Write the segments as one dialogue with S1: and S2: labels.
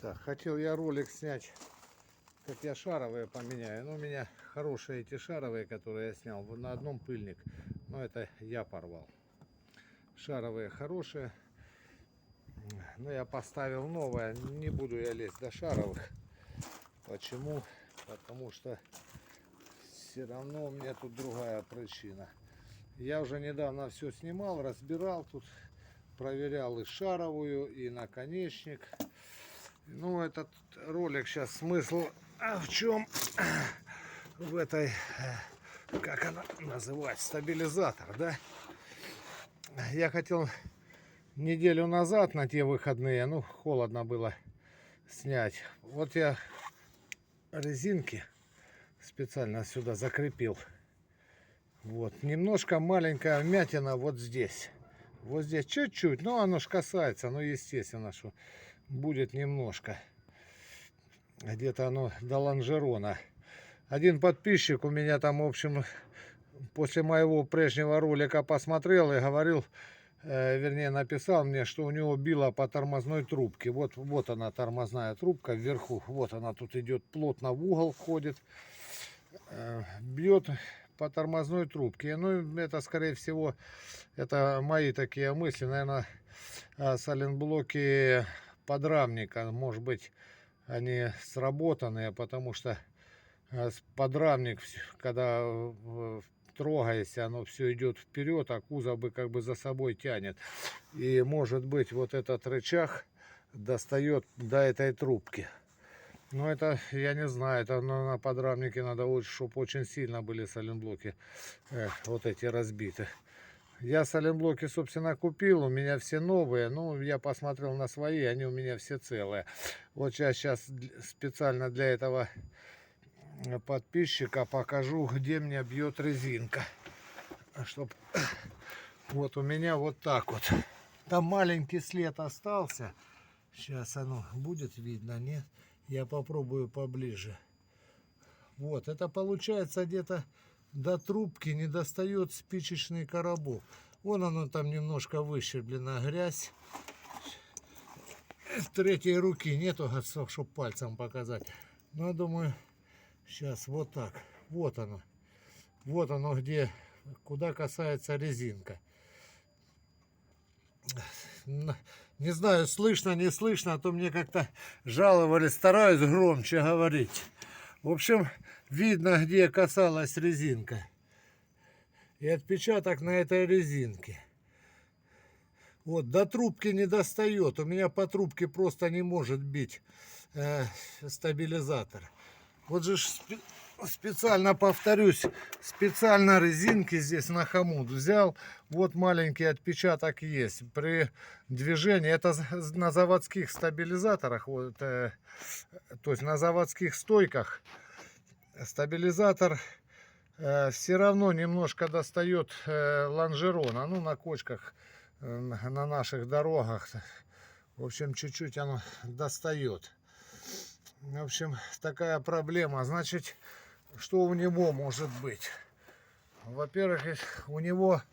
S1: Так, хотел я ролик снять, как я шаровые поменяю. Но у меня хорошие эти шаровые, которые я снял. Вот на одном пыльник. Но это я порвал. Шаровые хорошие. Но я поставил новое. Не буду я лезть до шаровых. Почему? Потому что все равно у меня тут другая причина. Я уже недавно все снимал, разбирал тут. Проверял и шаровую, и наконечник. Ну, этот ролик сейчас смысл в чем? В этой, как она называется, стабилизатор, да? Я хотел неделю назад на те выходные, ну, холодно было, снять. Вот я резинки специально сюда закрепил. Вот, немножко маленькая вмятина вот здесь. Вот здесь чуть-чуть, но оно ж касается, ну, естественно, что будет немножко. Где-то оно до лонжерона. Один подписчик у меня там, в общем, после моего прежнего ролика посмотрел и говорил, вернее, написал мне, что у него било по тормозной трубке. Вот она, тормозная трубка вверху. Вот она тут идет, плотно в угол входит. Бьет по тормозной трубке. Ну, это, скорее всего, это мои такие мысли. Наверное, сайлентблоки подрамника, может быть, они сработанные, потому что подрамник, когда трогаешься, оно все идет вперед, а кузов бы как бы за собой тянет. И может быть вот этот рычаг достает до этой трубки. Но это, я не знаю, это на подрамнике надо, чтобы очень сильно были сайлентблоки вот эти разбиты. Я сайлентблоки, собственно, купил, у меня все новые, ну, я посмотрел на свои, они у меня все целые. Вот я сейчас специально для этого подписчика покажу, где меня бьет резинка. Чтоб... Вот у меня вот так вот. Там маленький след остался. Сейчас оно будет видно, нет? Я попробую поближе. Вот, это получается где-то до трубки не достает спичечный коробок. Вон оно там немножко выщерблена грязь. Третьей руки нету, чтобы пальцем показать. Но я думаю, сейчас вот так. Вот оно. Вот оно, где, куда касается резинка. Не знаю, слышно, не слышно, а то мне как-то жаловались, стараюсь громче говорить. В общем, видно, где касалась резинка. И отпечаток на этой резинке. Вот, до трубки не достает. У меня по трубке просто не может бить стабилизатор. Вот же специально, повторюсь, специально резинки здесь на хомут взял. Вот маленький отпечаток есть. При движении, это на заводских стабилизаторах, вот, то есть на заводских стойках, стабилизатор все равно немножко достает лонжерона. Ну, на кочках, на наших дорогах, в общем, чуть-чуть оно достает. В общем, такая проблема. Значит, что у него может быть? Во-первых, у него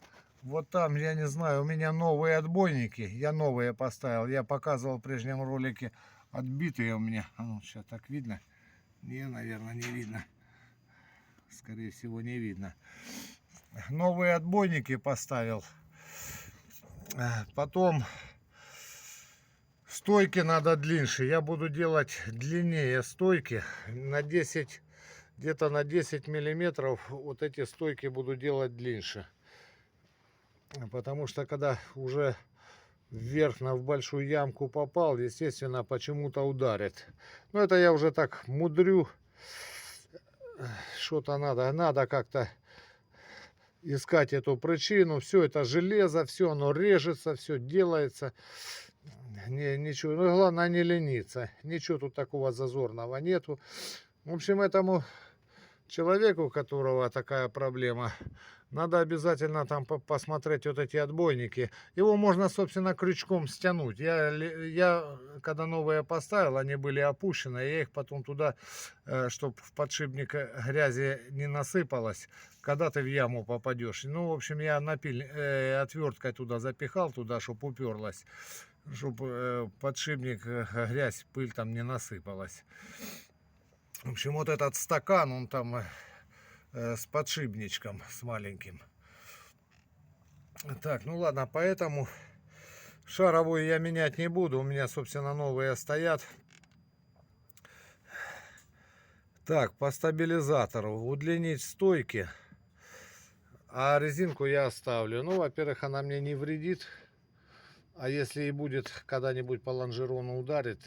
S1: вот там, я не знаю, у меня новые отбойники. Я новые поставил. Я показывал в прежнем ролике отбитые у меня. А ну, сейчас так видно? Не, наверное, не видно. Скорее всего, не видно. Новые отбойники поставил. Потом стойки надо длиннее. Я буду делать длиннее стойки на 10, где-то на 10 миллиметров. Вот эти стойки буду делать длиннее. Потому что когда уже вверх в большую ямку попал, естественно, почему-то ударит. Но это я уже так мудрю. Что-то надо как-то искать эту причину. Все это железо, все оно режется, все делается. Ничего, ну, главное не лениться. Ничего тут такого зазорного нету. В общем, этому человеку, у которого такая проблема, надо обязательно там посмотреть вот эти отбойники. Его можно, собственно, крючком стянуть. Я когда новые поставил, они были опущены. Я их потом туда, чтобы в подшипник грязи не насыпалось, когда ты в яму попадешь. Ну, в общем, я отверткой туда запихал, туда, чтобы уперлась. чтобы подшипник, грязь, пыль там не насыпалась. В общем, вот этот стакан, он там с подшипничком, с маленьким. Так, ну ладно, поэтому шаровую я менять не буду. У меня, собственно, новые стоят. Так, по стабилизатору. Удлинить стойки. А резинку я оставлю. Ну, во-первых, она мне не вредит. А если и будет когда-нибудь по лонжерону ударит,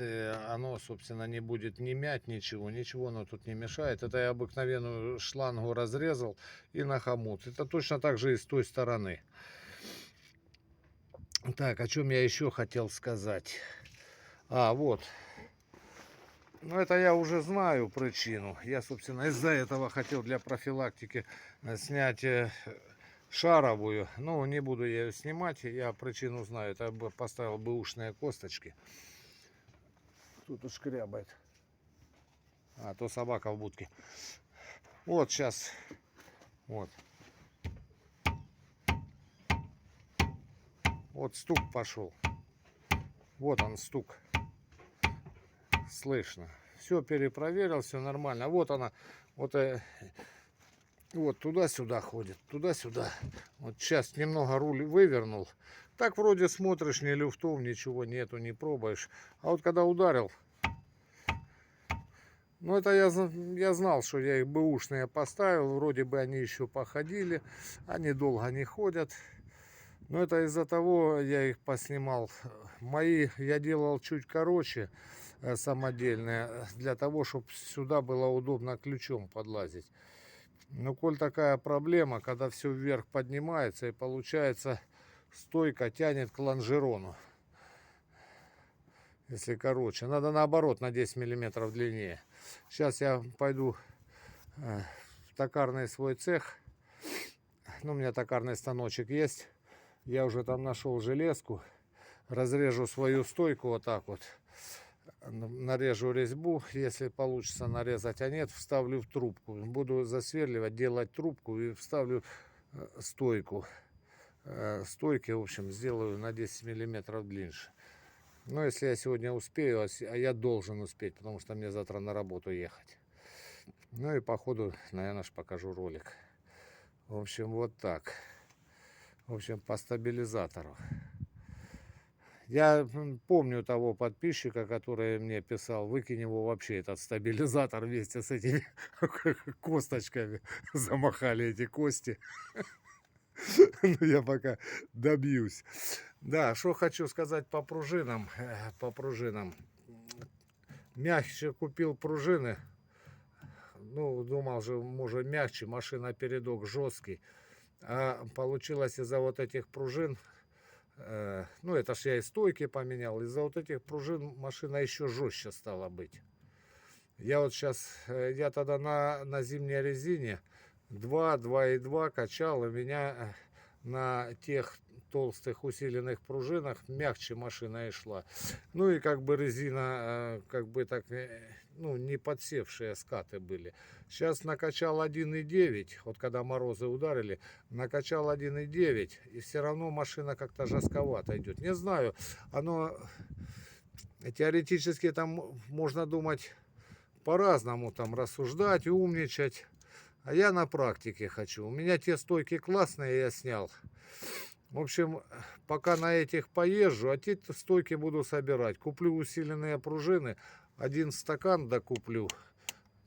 S1: оно, собственно, не будет ни мять, ничего. Ничего оно тут не мешает. Это я обыкновенную шлангу разрезал и на хомут. Это точно так же и с той стороны. Так, о чем я еще хотел сказать? А, вот. Ну, это я уже знаю причину. Я, собственно, из-за этого хотел для профилактики снять шаровую. Но не буду я ее снимать. Я причину знаю. Это поставил бэушные косточки. Тут шкрябает. А то собака в будке. Вот сейчас. Вот. Вот стук пошел. Вот он стук. Слышно. Все перепроверил, все нормально. Вот она. Вот, вот туда-сюда ходит. Туда-сюда. Вот сейчас немного руль вывернул. Так вроде смотришь, ни люфтов, ничего нету, не пробуешь. А вот когда ударил. Ну это я знал, что я их бэушные поставил. Вроде бы они еще походили. Они долго не ходят. Но это из-за того я их поснимал. Мои я делал чуть короче, самодельные, для того, чтобы сюда было удобно ключом подлазить. Но коль такая проблема, когда все вверх поднимается и получается стойка тянет к лонжерону. Если короче, надо наоборот на 10 миллиметров длиннее. Сейчас я пойду в токарный свой цех. Ну, у меня токарный станочек есть. Я уже там нашел железку. Разрежу свою стойку вот так вот. Нарежу резьбу, если получится нарезать, а нет, вставлю в трубку. Буду засверливать, делать трубку и вставлю стойку. Стойки, в общем, сделаю на 10 миллиметров длиннее. Но если я сегодня успею, а я должен успеть, потому что мне завтра на работу ехать. Ну и по ходу, наверное, покажу ролик. В общем, вот так. В общем, по стабилизатору. Я помню того подписчика, который мне писал, выкинь его вообще, этот стабилизатор вместе с этими косточками. Замахали эти кости. Но я пока добьюсь. Да, что хочу сказать по пружинам. По пружинам. Мягче купил пружины. Ну, думал же, может мягче, машина передок жесткий. А получилось из-за вот этих пружин. Ну, это ж я и стойки поменял. Из-за вот этих пружин машина еще жестче стала быть. Я вот сейчас, я тогда на зимней резине 2,2 качал. У меня на тех толстых усиленных пружинах мягче машина и шла. Ну и как бы резина, как бы так, ну, не подсевшие скаты были. Сейчас накачал 1,9, вот когда морозы ударили, накачал 1,9, и все равно машина как-то жестковато идет. Не знаю, оно теоретически там можно думать по-разному, там рассуждать, умничать. А я на практике хочу. У меня те стойки классные, я снял. В общем, пока на этих поезжу, а те стойки буду собирать. Куплю усиленные пружины, один стакан докуплю.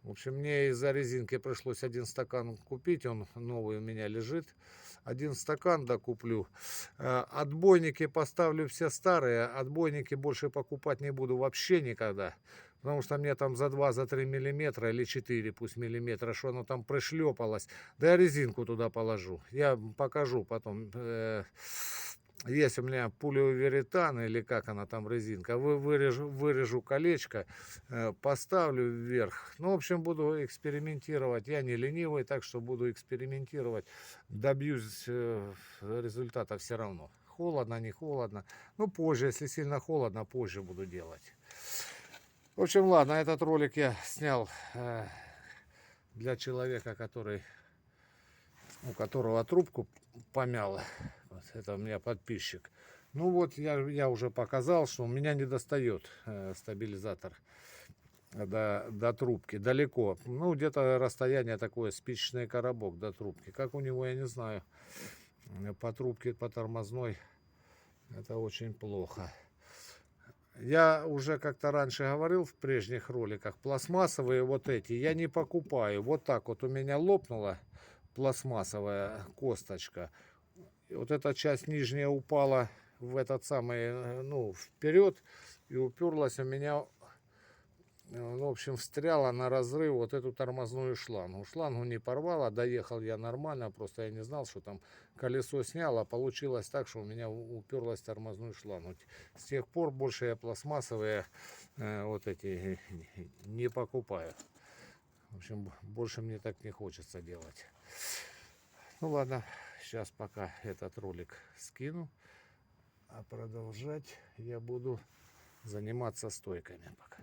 S1: В общем, мне из-за резинки пришлось один стакан купить, он новый у меня лежит. Один стакан докуплю. Отбойники поставлю все старые, отбойники больше покупать не буду вообще никогда. Потому что мне там за 2-3 миллиметра или 4 пусть миллиметра, что оно там пришлепалось. Да я резинку туда положу. Я покажу потом. Есть у меня полиуретан, или как она там резинка. Вырежу колечко, поставлю вверх. Ну, в общем, буду экспериментировать. Я не ленивый, так что буду экспериментировать. Добьюсь результата все равно. Холодно, не холодно. Ну, позже, если сильно холодно, позже буду делать. В общем, ладно, этот ролик я снял для человека, у которого трубку помяло. Вот это у меня подписчик. Ну вот я уже показал, что у меня не достает стабилизатор до трубки далеко. Ну где-то расстояние такое, спичечный коробок до трубки. Как у него, я не знаю. По трубке, по тормозной, это очень плохо. Я уже как-то раньше говорил в прежних роликах, пластмассовые вот эти я не покупаю. Вот так вот у меня лопнула пластмассовая косточка. И вот эта часть нижняя упала в этот самый, ну, вперед и уперлась у меня, ну, в общем, встряла на разрыв вот эту тормозную шлангу. Шлангу не порвала, доехал я нормально, просто я не знал, что там колесо сняло. Получилось так, что у меня уперлась в тормозную шлангу. С тех пор больше я пластмассовые вот эти не покупаю. В общем, больше мне так не хочется делать. Ну ладно, сейчас пока этот ролик скину, а продолжать я буду заниматься стойками пока.